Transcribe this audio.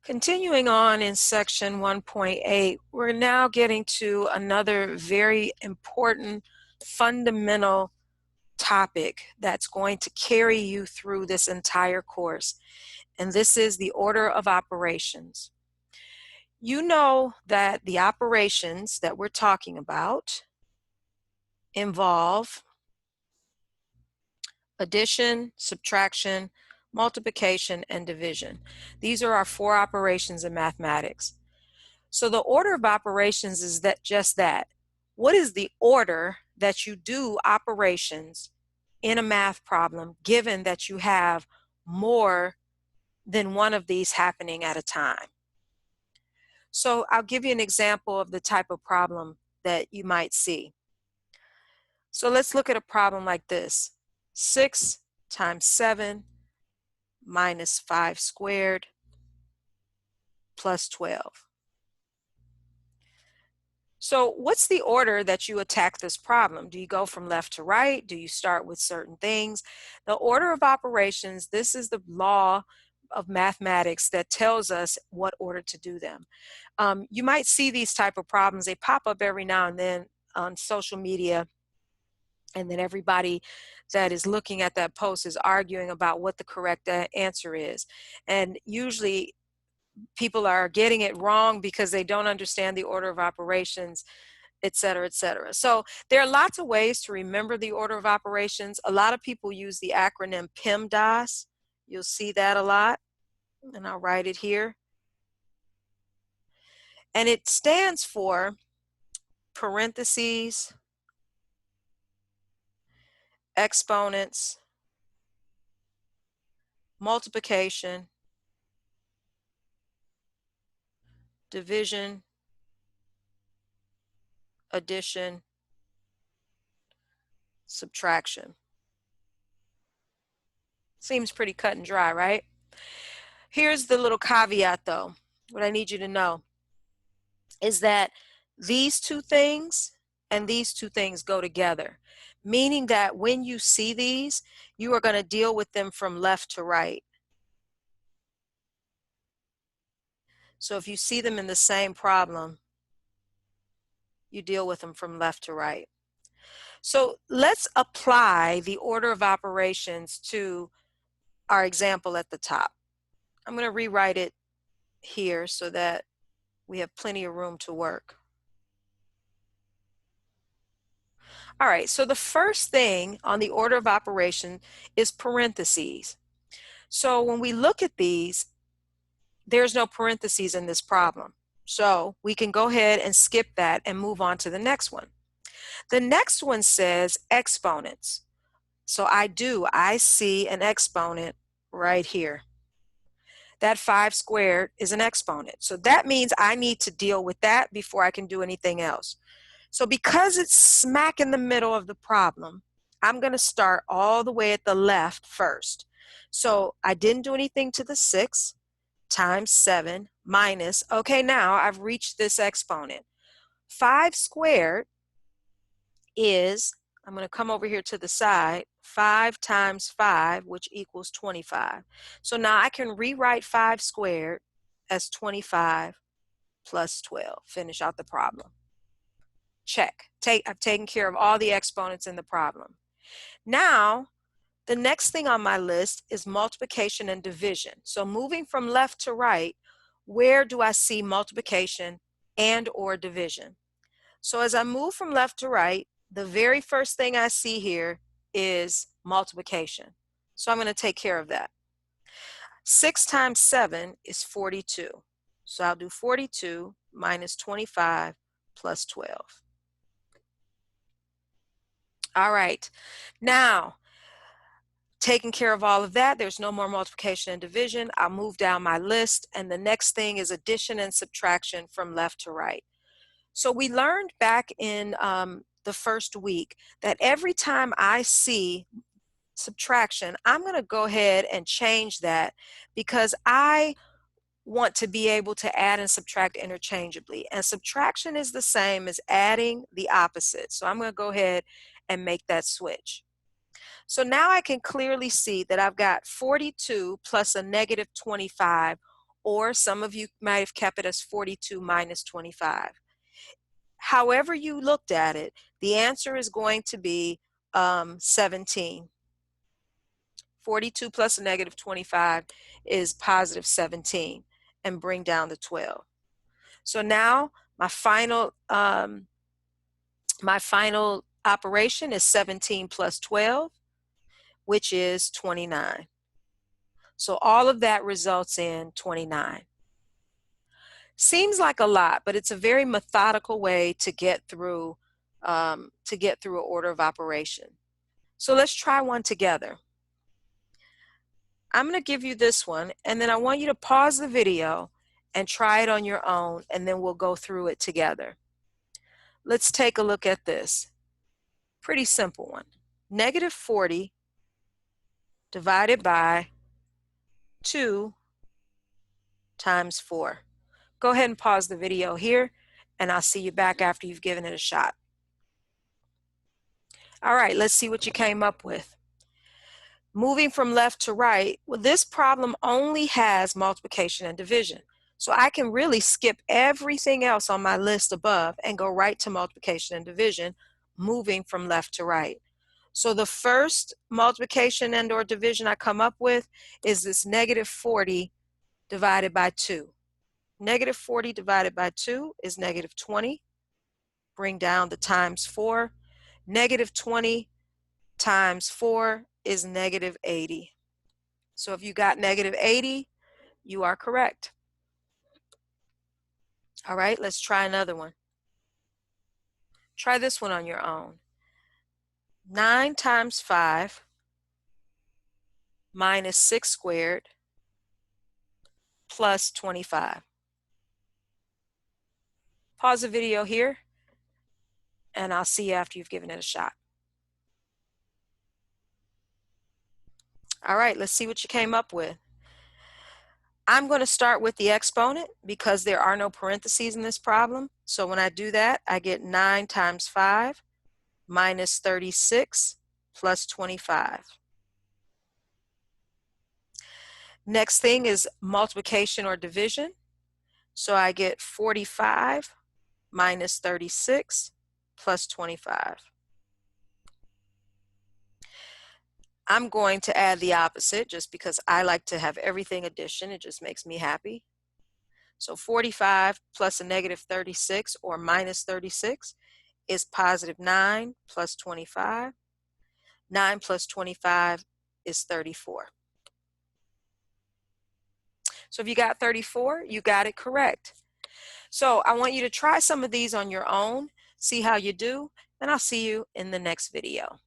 Continuing on in section 1.8, we're now getting to another very important fundamental topic that's going to carry you through this entire course, and this is the order of operations. You know that the operations that we're talking about involve addition, subtraction, multiplication, and division. These are our four operations in mathematics. So the order of operations is just that. What is the order that you do operations in a math problem, given that you have more than one of these happening at a time? So I'll give you an example of the type of problem that you might see. So let's look at a problem like this. 6 times 7 minus 5 squared plus 12. So what's the order that you attack this problem? Do you go from left to right? Do you start with certain things? The order of operations, this is the law of mathematics that tells us what order to do them. You might see these type of problems. They pop up every now and then on social media, and then everybody that is looking at that post is arguing about what the correct answer is. And usually people are getting it wrong because they don't understand the order of operations, et cetera, et cetera. So there are lots of ways to remember the order of operations. A lot of people use the acronym PEMDAS. You'll see that a lot, and I'll write it here. And it stands for parentheses, exponents, multiplication, division, addition, subtraction. Seems pretty cut and dry, right? Here's the little caveat though. What I need you to know is that these two things and these two things go together, meaning that when you see these, you are going to deal with them from left to right. So if you see them in the same problem, you deal with them from left to right. So let's apply the order of operations to our example at the top. I'm going to rewrite it here so that we have plenty of room to work. All right, so the first thing on the order of operation is parentheses. So when we look at these, there's no parentheses in this problem. So we can go ahead and skip that and move on to the next one. The next one says exponents. So I see an exponent right here. That 5 squared is an exponent. So that means I need to deal with that before I can do anything else. So because it's smack in the middle of the problem, I'm going to start all the way at the left first. So I didn't do anything to the 6 times 7 minus, okay, now I've reached this exponent. 5 squared is, I'm going to come over here to the side, 5 times 5, which equals 25. So now I can rewrite 5 squared as 25 plus 12. Finish out the problem. Check. I've taken care of all the exponents in the problem. Now, the next thing on my list is multiplication and division. So moving from left to right, where do I see multiplication and or division? So as I move from left to right, the very first thing I see here is multiplication. So I'm going to take care of that. 6 times 7 is 42. So I'll do 42 minus 25 plus 12. All right, now taking care of all of that, there's no more multiplication and division. I'll move down my list, and the next thing is addition and subtraction from left to right. So we learned back in the first week that every time I see subtraction, I'm going to go ahead and change that because I want to be able to add and subtract interchangeably. And subtraction is the same as adding the opposite. So I'm going to go ahead and make that switch. So now I can clearly see that I've got 42 plus a negative 25, or some of you might have kept it as 42 minus 25. However you looked at it, the answer is going to be 17. 42 plus a negative 25 is positive 17, and bring down the 12. So now my final operation is 17 plus 12, which is 29. So all of that results in 29. Seems like a lot, but it's a very methodical way to get through an order of operation. So let's try one together. I'm going to give you this one, and then I want you to pause the video and try it on your own, and then we'll go through it together. Let's take a look at this. Pretty simple one. Negative 40 divided by 2 times 4. Go ahead and pause the video here, and I'll see you back after you've given it a shot. All right, let's see what you came up with. Moving from left to right, well, this problem only has multiplication and division. So I can really skip everything else on my list above and go right to multiplication and division, moving from left to right. So the first multiplication and or division I come up with is this negative 40 divided by 2. Negative 40 divided by 2 is negative 20. Bring down the times 4. Negative 20 times 4 is negative 80. So if you got negative 80, you are correct. All right, let's try another one. Try this one on your own. 9 times 5 minus 6 squared plus 25. Pause the video here, and I'll see you after you've given it a shot. All right, let's see what you came up with. I'm going to start with the exponent because there are no parentheses in this problem. So when I do that, I get 9 times 5 minus 36 plus 25. Next thing is multiplication or division. So I get 45 minus 36 plus 25. I'm going to add the opposite just because I like to have everything addition. It just makes me happy. So 45 plus a negative 36 or minus 36 is positive 9 plus 25. 9 plus 25 is 34. So if you got 34, you got it correct. So I want you to try some of these on your own, see how you do, and I'll see you in the next video.